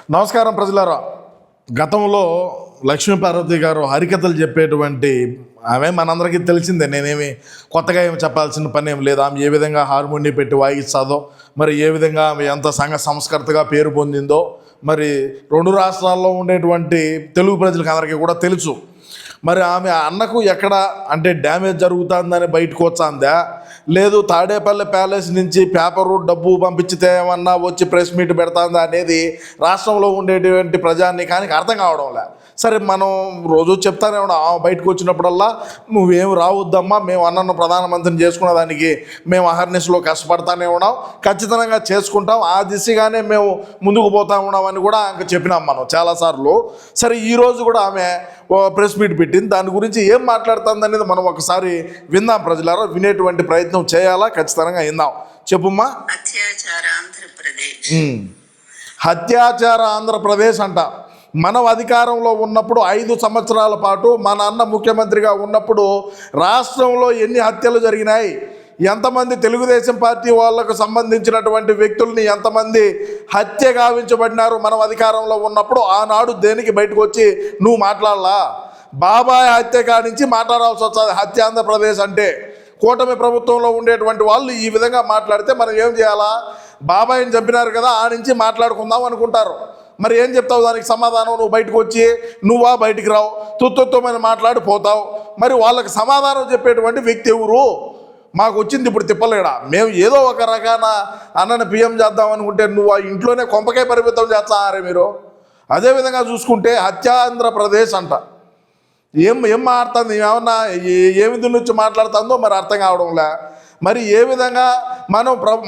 నమస్కారం ప్రజలారా. గతంలో లక్ష్మీపార్వతి గారు హరికథలు చెప్పేటువంటి ఆమె మనందరికీ తెలిసిందే. నేనేమి కొత్తగా ఏమి చెప్పాల్సిన పని ఏం లేదు. ఆమె ఏ విధంగా హార్మోని పెట్టి వాయిస్తుందో, మరి ఏ విధంగా ఆమె ఎంత సంఘ సంస్కర్తగా పేరు పొందిందో మరి రెండు రాష్ట్రాల్లో ఉండేటువంటి తెలుగు ప్రజలకు అందరికీ కూడా తెలుసు. మరి ఆమె అన్నకు ఎక్కడ అంటే డ్యామేజ్ జరుగుతుందని బయటకు వచ్చాందా, లేదు తాడేపల్లి ప్యాలెస్ నుంచి పేపరు డబ్బు పంపించితే ఏమన్నా వచ్చి ప్రెస్ మీట్ పెడతాందా అనేది రాష్ట్రంలో ఉండేటువంటి ప్రజానీకానికి అర్థం కావడంలే. సరే, మనం రోజు చెప్తానే ఉన్నాం, బయటకు వచ్చినప్పుడల్లా నువ్వేం రావద్దమ్మా, మేము అన్నను ప్రధానమంత్రిని చేసుకునే దానికి మేము అహర్నిశలో కష్టపడతానే ఉన్నాం, ఖచ్చితంగా చేసుకుంటాం, ఆ దిశగానే మేము ముందుకు పోతా ఉన్నామని కూడా ఇంకా చెప్పినాం మనం చాలాసార్లు. సరే, ఈరోజు కూడా ఆమె ప్రెస్ మీట్ పెట్టింది. దాని గురించి ఏం మాట్లాడుతుంది అనేది మనం ఒకసారి విందాం ప్రజలారా. వినేటువంటి ప్రయత్నం చేయాలా, ఖచ్చితంగా విందాం. చెప్పుమ్మా. హత్యాచార ఆంధ్రప్రదేశ్ అంట. మనం అధికారంలో ఉన్నప్పుడు 5 సంవత్సరాల పాటు మన అన్న ముఖ్యమంత్రిగా ఉన్నప్పుడు రాష్ట్రంలో ఎన్ని హత్యలు జరిగినాయి, ఎంతమంది తెలుగుదేశం పార్టీ వాళ్ళకు సంబంధించినటువంటి వ్యక్తుల్ని ఎంతమంది హత్య గావించబడినారు మనం అధికారంలో ఉన్నప్పుడు. ఆనాడు దేనికి బయటకు వచ్చి నువ్వు మాట్లాడలా? బాబాయ్ హత్య కానించి మాట్లాడాల్సి వస్తుంది. హత్య ఆంధ్రప్రదేశ్ అంటే కూటమి ప్రభుత్వంలో ఉండేటువంటి వాళ్ళు ఈ విధంగా మాట్లాడితే మనం ఏం చేయాలా? బాబాయిని చంపినారు కదా, ఆ నుంచి మాట్లాడుకుందాం అనుకుంటారు. మరి ఏం చెప్తావు దానికి సమాధానం? నువ్వు బయటకు వచ్చి నువ్వా బయటికి రావు, తుత్తుమని మాట్లాడిపోతావు. మరి వాళ్ళకి సమాధానం చెప్పేటువంటి వ్యక్తి ఎవరు? మాకు వచ్చింది ఇప్పుడు తిప్పలేడా. మేము ఏదో ఒక రకాన అన్నని పిఎం చేద్దాం అనుకుంటే నువ్వు ఆ ఇంట్లోనే కొంపకే పరిమితం చేస్తారే మీరు. అదేవిధంగా చూసుకుంటే హత్య ఆంధ్రప్రదేశ్ అంట. ఏం మాట్లాడుతుంది? ఏమన్నా ఏమి నుంచి మాట్లాడుతుందో మరి అర్థం కావడంలే. మరి ఏ విధంగా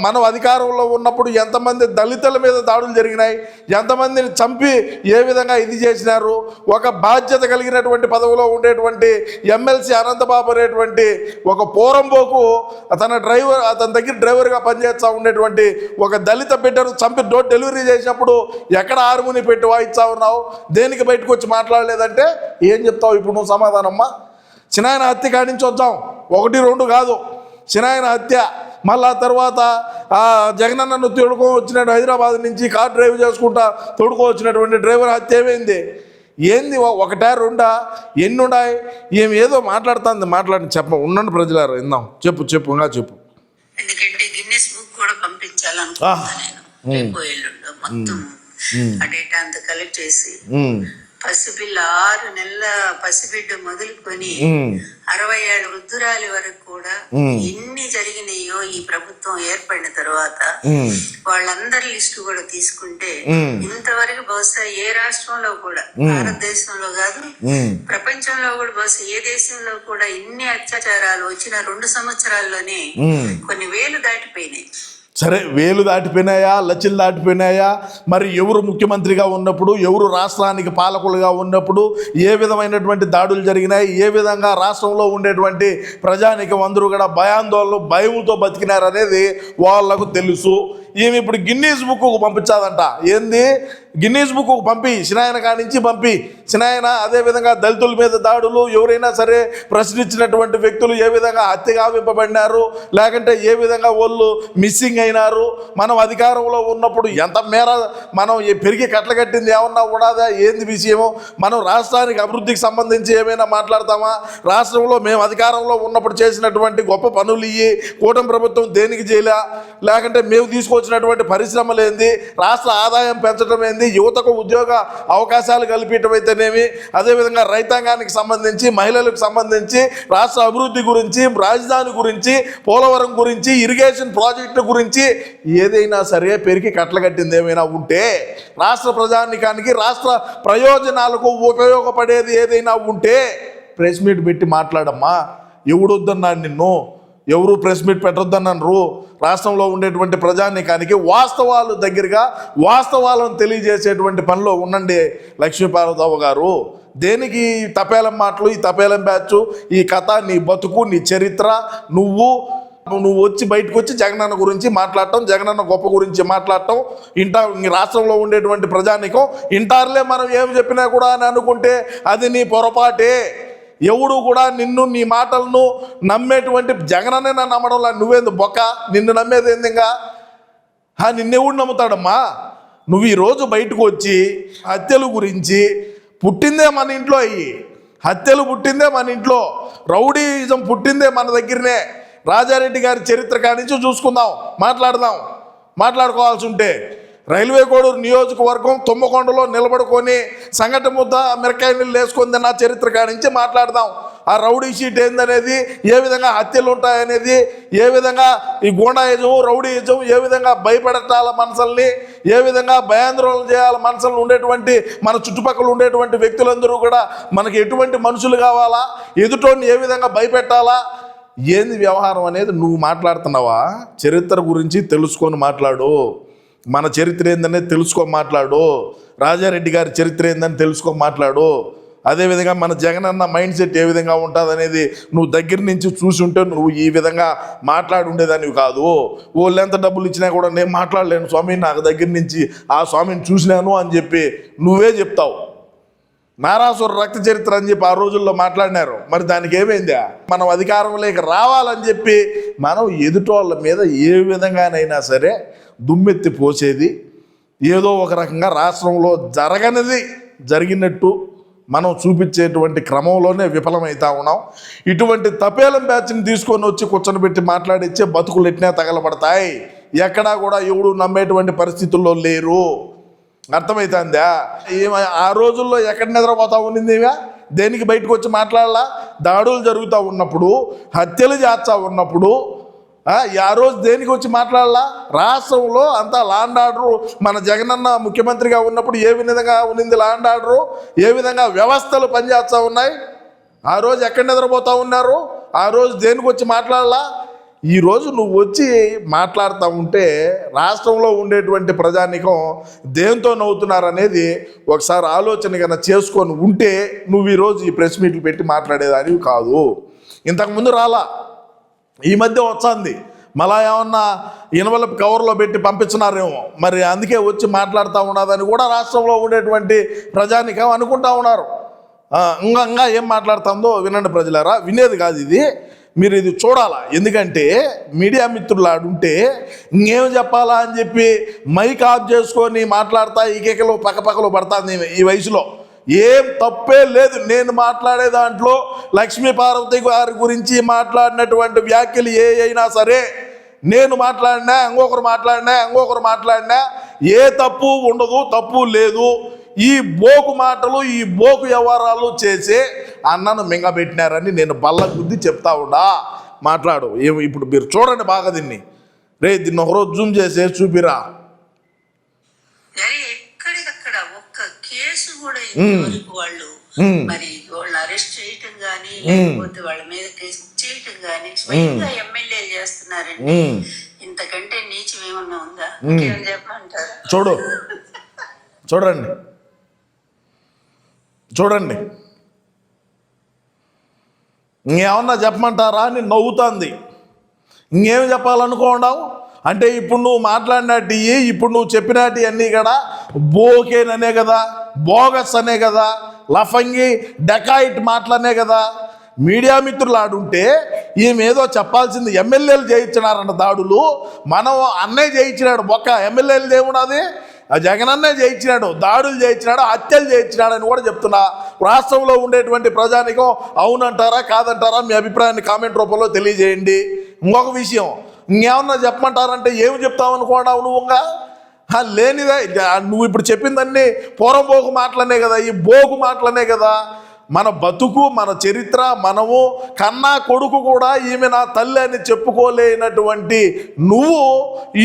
మనం అధికారంలో ఉన్నప్పుడు ఎంతమంది దళితుల మీద దాడులు జరిగినాయి, ఎంతమందిని చంపి ఏ విధంగా ఇది చేసినారు. ఒక బాధ్యత కలిగినటువంటి పదవిలో ఉండేటువంటి ఎమ్మెల్సీ అనంతబాబు అనేటువంటి ఒక పోరంబోకు అతని దగ్గర డ్రైవర్గా పనిచేస్తూ ఉండేటువంటి ఒక దళిత బిడ్డను చంపి డోర్ డెలివరీ చేసినప్పుడు ఎక్కడ హార్మోని పెట్టి వాయిస్తా ఉన్నావు? దేనికి బయటకు వచ్చి మాట్లాడలేదంటే ఏం చెప్తావు ఇప్పుడు నువ్వు సమాధానమ్మా? చిన్నాయన హత్య కాడించి వచ్చాం, 1, 2 కాదు. చిన్నాయన హత్య, మళ్ళా తర్వాత జగనన్నను తోడుకో వచ్చినట్టు హైదరాబాద్ నుంచి కార్ డ్రైవ్ చేసుకుంటా తోడుకో వచ్చినటువంటి డ్రైవర్ హత్య ఏమైంది? ఏంది? 1, 2 ఎన్ని ఉన్నాయి? ఏమి ఏదో మాట్లాడుతుంది. చెప్ప ఉండండి ప్రజలారా, విందాం. చెప్పు ఇంకా చెప్పు. ఎందుకంటే గిన్నెస్ బుక్ కూడా పంపించాలనుకుంటున్నాను. మొత్తం ఆ డేటా అంతా కలెక్ట్ చేసి పసిపిల్ల 6 నెలల పసిబిడ్డ మొదలుకొని 67 వృద్ధురాలి వరకు కూడా ఎన్ని జరిగినాయో ఈ ప్రభుత్వం ఏర్పడిన తర్వాత వాళ్ళందరి లిస్టు కూడా తీసుకుంటే ఇంతవరకు బహుశా ఏ రాష్ట్రంలో కూడా, భారతదేశంలో కాదు ప్రపంచంలో కూడా బహుశా ఏ దేశంలో కూడా ఇన్ని అత్యాచారాలు వచ్చిన 2 సంవత్సరాల్లోనే కొన్ని వేలు దాటిపోయినాయి. సరే, వేలు దాటిపోయినాయా, లక్షలు దాటిపోయినాయా? మరి ఎవరు ముఖ్యమంత్రిగా ఉన్నప్పుడు, ఎవరు రాష్ట్రానికి పాలకులుగా ఉన్నప్పుడు ఏ విధమైనటువంటి దాడులు జరిగినాయి, ఏ విధంగా రాష్ట్రంలో ఉండేటువంటి ప్రజానికం అందరూ కూడా భయాందోళనలు భయంతో బతికినారనేది వాళ్ళకు తెలుసు. ఈమె ఇప్పుడు గిన్నీస్ బుక్కు పంపించాదంట. ఏంది? గిన్నీస్ బుక్కు పంపి చిన్నాయన కానించి పంపి చిన్నాయన అదేవిధంగా దళితుల మీద దాడులు, ఎవరైనా సరే ప్రశ్నించినటువంటి వ్యక్తులు ఏ విధంగా హత్య గావింపబడినారు, లేకంటే ఏ విధంగా వాళ్ళు మిస్సింగ్ అయినారు, మనం అధికారంలో ఉన్నప్పుడు ఎంత మేర మనం పెరిగి కట్టగట్టింది ఏమన్నా ఉన్నదా, ఏంది విషయమో? మనం రాష్ట్రానికి అభివృద్ధికి సంబంధించి ఏమైనా మాట్లాడతామా? రాష్ట్రంలో మేము అధికారంలో ఉన్నప్పుడు చేసినటువంటి గొప్ప పనులు ఇవి కూటమి ప్రభుత్వం దేనికి చేయలే, లేకంటే మేము తీసుకొచ్చినటువంటి పరిశ్రమలు ఏంది, రాష్ట్ర ఆదాయం పెంచడం ఏంది, యువతకు ఉద్యోగ అవకాశాలు కల్పించడం అయితేనేమి, అదేవిధంగా రైతాంగానికి సంబంధించి, మహిళలకు సంబంధించి, రాష్ట్ర అభివృద్ధి గురించి, రాజధాని గురించి, పోలవరం గురించి, ఇరిగేషన్ ప్రాజెక్టు గురించి ఏదైనా సరే పెరిగి కట్టలగట్టింది ఏమైనా ఉంటే, రాష్ట్ర ప్రజానికానికి రాష్ట్ర ప్రయోజనాలకు ఉపయోగపడేది ఏదైనా ఉంటే ప్రెస్ మీట్ పెట్టి మాట్లాడమ్మా. ఎవడొద్దన్నాడు నిన్ను? ఎవరు ప్రెస్ మీట్ పెట్టొద్దన్నారు? రాష్ట్రంలో ఉండేటువంటి ప్రజానీకానికి వాస్తవాలు దగ్గరగా వాస్తవాలను తెలియజేసేటువంటి పనిలో ఉండండి లక్ష్మీపార్వతమ్మ గారు. దేనికి తపేలం మాటలు, ఈ తపేలం బ్యాచ్, ఈ కథ, నీ బతుకు, నీ చరిత్ర, నువ్వు వచ్చి బయటకు వచ్చి జగనన్న గురించి మాట్లాడటం, జగనన్న గొప్ప గురించి మాట్లాడటం, రాష్ట్రంలో ఉండేటువంటి ప్రజానీకం ఇంటారులే మనం ఏం చెప్పినా కూడా అని అనుకుంటే అది నీ పొరపాటే. ఎవడు కూడా నిన్ను, నీ మాటలను నమ్మేటువంటి జగనన్నే నమ్మడంలా. నువ్వేందు బొక్క? నిన్ను నమ్మేది ఏందిగా? నిన్నెవడు నమ్ముతాడమ్మా? నువ్వు ఈరోజు బయటకు వచ్చి హత్యల గురించి, పుట్టిందే మన ఇంట్లో అయ్యి, హత్యలు పుట్టిందే మన ఇంట్లో, రౌడీయిజం పుట్టిందే మన దగ్గరనే. రాజారెడ్డి గారి చరిత్ర కానించి చూసుకుందాం, మాట్లాడుకోవాల్సి ఉంటే రైల్వే కోడూరు నియోజకవర్గం తుమ్మకొండలో నిలబడుకొని సంఘట ముద్ద మిరకాయ నీళ్ళు వేసుకొని నా చరిత్ర కానించి మాట్లాడదాం. ఆ రౌడీ షీట్ ఏందనేది, ఏ విధంగా హత్యలు ఉంటాయనేది, ఏ విధంగా ఈ గూండాయిజం రౌడీయిజం ఏ విధంగా భయపెట్టాల మనసుల్ని, ఏ విధంగా భయాందోళన చేయాల మనసులు ఉండేటువంటి మన చుట్టుపక్కల ఉండేటువంటి వ్యక్తులందరూ కూడా మనకి ఎటువంటి మనుషులు కావాలా, ఎదుటోని ఏ విధంగా భయపెట్టాలా, ఏంది వ్యవహారం అనేది నువ్వు మాట్లాడుతున్నావా? చరిత్ర గురించి తెలుసుకొని మాట్లాడు. మన చరిత్ర ఏందనేది తెలుసుకొని మాట్లాడు. రాజారెడ్డి గారి చరిత్ర ఏందని తెలుసుకొని మాట్లాడు. అదేవిధంగా మన జగనన్న మైండ్ సెట్ ఏ విధంగా ఉంటుంది అనేది నువ్వు దగ్గర నుంచి చూసి ఉంటే నువ్వు ఈ విధంగా మాట్లాడి ఉండేదానివి కాదు. వాళ్ళు ఎంత డబ్బులు ఇచ్చినా కూడా నేను మాట్లాడలేను స్వామి, నాకు దగ్గర నుంచి ఆ స్వామిని చూసినాను అని చెప్పి నువ్వే చెప్తావు. నారాసుర రక్త చరిత్ర అని చెప్పి ఆ రోజుల్లో మాట్లాడినారు. మరి దానికి ఏమైందా? మనం అధికారంలోకి రావాలని చెప్పి మనం ఎదుటోళ్ళ మీద ఏ విధంగానైనా సరే దుమ్మెత్తి పోసేది, ఏదో ఒక రకంగా రాష్ట్రంలో జరగనిది జరిగినట్టు మనం చూపించేటువంటి క్రమంలోనే విఫలమవుతా ఉన్నాం. ఇటువంటి తపేలం బ్యాచ్ని తీసుకొని వచ్చి కూర్చొని పెట్టి మాట్లాడిచ్చే బతుకులు ఎట్నే తగలబడతాయి. ఎక్కడా కూడా ఎవడు నమ్మేటువంటి పరిస్థితుల్లో లేరు. అర్థమవుతుందా? ఆ రోజుల్లో ఎక్కడ నిద్రపోతా ఉన్నిందిగా, దేనికి బయటకు వచ్చి మాట్లాడాలా? దాడులు జరుగుతూ ఉన్నప్పుడు, హత్యలు చేస్తూ ఉన్నప్పుడు ఆ రోజు దేనికి వచ్చి మాట్లాడాలా? రాష్ట్రంలో అంతా లాండ్ ఆర్డరు మన జగనన్న ముఖ్యమంత్రిగా ఉన్నప్పుడు ఏ విధంగా ఉన్నింది లాండ్ ఆర్డరు, ఏ విధంగా వ్యవస్థలు పనిచేస్తూ ఉన్నాయి, ఆ రోజు ఎక్కడ నిద్రపోతూ ఉన్నారు? ఆ రోజు దేనికి వచ్చి మాట్లాడాలా? ఈరోజు నువ్వు వచ్చి మాట్లాడుతూ ఉంటే రాష్ట్రంలో ఉండేటువంటి ప్రజానికం దేంతో నవ్వుతున్నారనేది ఒకసారి ఆలోచన కన్నా చేసుకొని ఉంటే నువ్వు ఈరోజు ఈ ప్రెస్ మీట్లు పెట్టి మాట్లాడేదానివి కాదు. ఇంతకుముందు రాలా, ఈ మధ్య వస్తుంది. మళ్ళా ఏమన్నా ఇనవలపు కవర్లో పెట్టి పంపించున్నారేమో, మరి అందుకే వచ్చి మాట్లాడుతూ ఉన్నదని కూడా రాష్ట్రంలో ఉండేటువంటి ప్రజానికం అనుకుంటా ఉన్నారు. ఇంకా ఏం మాట్లాడుతుందో వినండి ప్రజలారా. వినేది కాదు ఇది, మీరు ఇది చూడాలా. ఎందుకంటే మీడియా మిత్రులు ఆడుంటే ఇంకేం చెప్పాలా అని చెప్పి మైక్ ఆఫ్ చేసుకొని మాట్లాడతా ఈకేకలు పక్కపక్కలు పడుతుంది ఈ వయసులో. ఏం తప్పే లేదు. నేను మాట్లాడే దాంట్లో లక్ష్మీపార్వతి గారి గురించి మాట్లాడినటువంటి వ్యాఖ్యలు ఏ అయినా సరే, నేను మాట్లాడినా ఇంకొకరు మాట్లాడినా ఏ తప్పు ఉండదు, తప్పు లేదు. ఈ బోకు మాటలు, ఈ బోకు వ్యవహారాలు చేసే అన్నను మింగబెట్టినారని నేను బల్ల గుద్ది చెప్తా ఉండా. మాట్లాడు. ఇప్పుడు మీరు చూడండి బాగా దీన్ని. దీన్ని ఒకరోజు జూమ్ చేసే చూపిరా. ఎక్కడికక్కడ ఒక్క కేసు కూడా వాళ్ళు మరి వాళ్ళు అరెస్ట్ చేయటం గానీ, లేకపోతే వాళ్ళ మీద కేసు చేయటం గానీ స్వయంగా ఎమ్మెల్యేలు చేస్తున్నారండి. ఇంతకంటే నీచం ఏమన్నా ఉందా? ఇంకేం చెప్పమంటారు? చూడండి ఇంకేమన్నా చెప్పమంటారా అని నవ్వుతుంది. ఇంకేం చెప్పాలనుకోండావు అంటే ఇప్పుడు నువ్వు మాట్లాడినట్టు, ఇప్పుడు నువ్వు చెప్పినట్టు అన్నీ కూడా బోకేననే కదా, బోగస్ అనే కదా, లఫంగి డకాయిట్ మాటలనే కదా. మీడియా మిత్రులు ఆడుంటే ఈమెదో చెప్పాల్సింది. ఎమ్మెల్యేలు చేయించినారంట దాడులు, మనం అన్నయ్య చేయించినాడు బొక్క. ఎమ్మెల్యేలు దేవుడది జగనన్నే చేయించినాడు, దాడులు చేయించినాడు, హత్యలు చేయించినాడు అని కూడా చెప్తున్నా. రాష్ట్రంలో ఉండేటువంటి ప్రజానికం అవునంటారా కాదంటారా మీ అభిప్రాయాన్ని కామెంట్ రూపంలో తెలియజేయండి. ఇంకొక విషయం, ఇంకేమన్నా చెప్పమంటారంటే ఏమి చెప్తామనుకోండావు నువ్వుగా? లేనిదే నువ్వు ఇప్పుడు చెప్పిందన్నీ పూర్వబోకు మాటలనే కదా, ఈ బోకు మాటలనే కదా. మన బతుకు, మన చరిత్ర, మనము కన్నా కొడుకు కూడా ఈమె నా తల్లి అని చెప్పుకోలేనటువంటి నువ్వు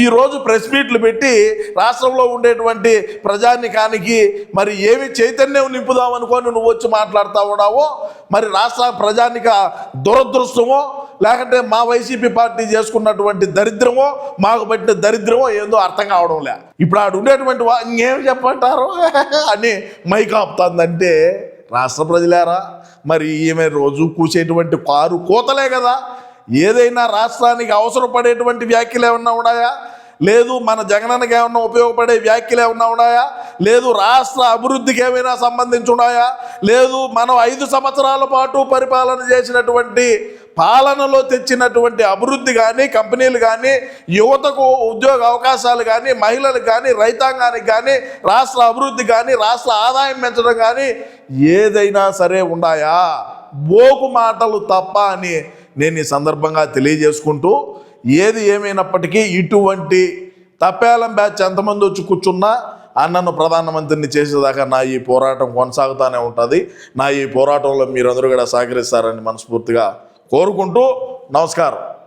ఈరోజు ప్రెస్ మీట్లు పెట్టి రాష్ట్రంలో ఉండేటువంటి ప్రజానికానికి మరి ఏమి చైతన్యం నింపుదామనుకొని నువ్వు వచ్చి మాట్లాడుతూ ఉన్నావో, మరి రాష్ట్ర ప్రజానిక దురదృష్టమో లేకంటే మా వైసీపీ పార్టీ చేసుకున్నటువంటి దరిద్రమో, మాకు పట్టిన దరిద్రమో ఏందో అర్థం కావడం లే. ఇప్పుడు ఆడు ఉండేటువంటి ఇంకేం చెప్పంటారు అని మైక్ ఆపుతుందంటే రాష్ట్ర ప్రజలారా, మరి ఈమె రోజు కూసేటువంటి కారు కోతలే కదా. ఏదైనా రాష్ట్రానికి అవసరపడేటువంటి వ్యాఖ్యలు ఏమన్నా ఉన్నాయా? లేదు మన జగనన్నకి ఏమన్నా ఉపయోగపడే వ్యాఖ్యలు ఏమన్నా ఉన్నాయా? లేదు రాష్ట్ర అభివృద్ధికి ఏమైనా సంబంధించి ఉన్నాయా? లేదు మనం 5 సంవత్సరాల పాటు పరిపాలన చేసినటువంటి పాలనలో తెచ్చినటువంటి అభివృద్ధి కానీ, కంపెనీలు కానీ, యువతకు ఉద్యోగ అవకాశాలు కానీ, మహిళలకు కానీ, రైతాంగానికి కానీ, రాష్ట్ర అభివృద్ధి కానీ, రాష్ట్ర ఆదాయం పెంచడం కానీ ఏదైనా సరే ఉన్నాయా? బోకు మాటలు తప్ప అని నేను ఈ సందర్భంగా తెలియజేసుకుంటూ, ఏది ఏమైనప్పటికీ ఇటువంటి తప్పేలం బ్యాచ్ ఎంతమంది వచ్చి కూర్చున్నా అన్నను ప్రధానమంత్రిని చేసేదాకా నా ఈ పోరాటం కొనసాగుతూనే ఉంటుంది. నా ఈ పోరాటంలో మీరందరూ కూడా సహకరిస్తారని మనస్ఫూర్తిగా కోరుకుంటూ నమస్కారం.